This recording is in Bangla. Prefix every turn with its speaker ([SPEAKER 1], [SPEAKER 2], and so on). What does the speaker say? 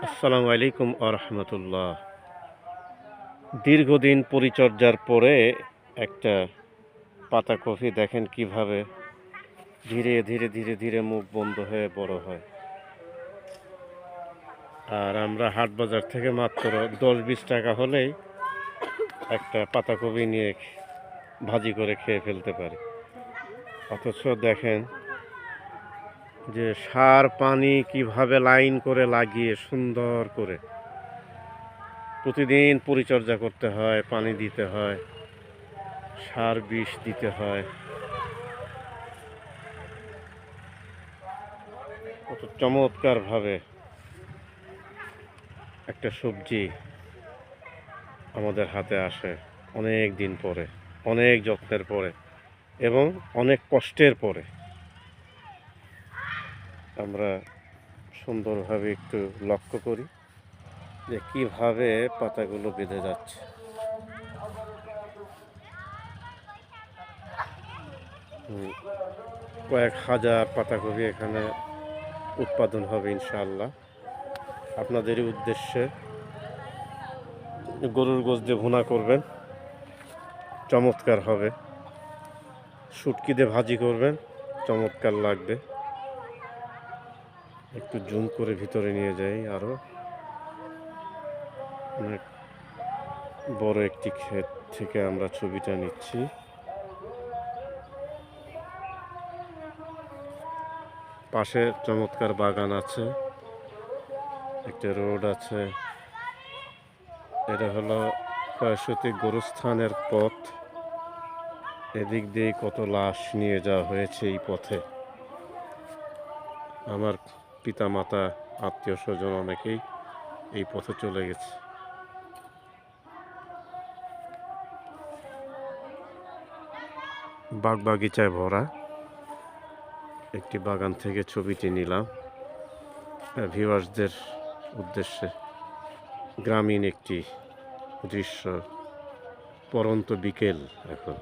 [SPEAKER 1] আসসালামু আলাইকুম আরহামতুল্লাহ। দীর্ঘদিন পরিচর্যার পরে একটা পাতাকপি দেখেন কিভাবে ধীরে ধীরে ধীরে ধীরে মুখ বন্ধ হয়ে বড় হয়। আর আমরা হাট বাজার থেকে মাত্র 10-20 টাকা হলেই একটা পাতাকপি নিয়ে ভাজি করে খেয়ে ফেলতে পারি। অথচ দেখেন যে সার পানি কিভাবে লাইন করে লাগিয়ে সুন্দর করে প্রতিদিন পরিচর্যা করতে হয়, পানি দিতে হয়, সার বিষ দিতে হয়। কত চমৎকারভাবে একটা সবজি আমাদের হাতে আসে অনেক দিন পরে, অনেক যত্নের পরে এবং অনেক কষ্টের পরে। আমরা সুন্দরভাবে একটু লক্ষ্য করি যে কিভাবে পাতাগুলো বেঁধে যাচ্ছে। কয়েক হাজার পাতাকপি এখানে উৎপাদন হবে ইনশাআল্লাহ। আপনাদেরই উদ্দেশ্যে গরুর গোশত দিয়ে ভুনা করবেন, চমৎকার হবে। শুটকি দিয়ে ভাজি করবেন, চমৎকার লাগবে। একটু জুম করে ভিতরে নিয়ে যাই। আরও অনেক বড় একটি ক্ষেত থেকে আমরা ছবিটা নিচ্ছি। পাশে চমৎকার বাগান আছে, একটা রোড আছে। এটা হলো কয়সতী গোরস্থানের পথ। এদিক দিয়ে কত লাশ নিয়ে যাওয়া হয়েছে এই পথে। আমার পিতামাতা, আত্মীয় স্বজন অনেকেই এই পথে চলে গেছে। বাগবাগিচায় ভরা একটি বাগান থেকে ছবিটি নিলাম ভিউয়ার্সদের উদ্দেশ্যে। গ্রামীণ একটি দৃশ্য, পরন্ত বিকেল এখন।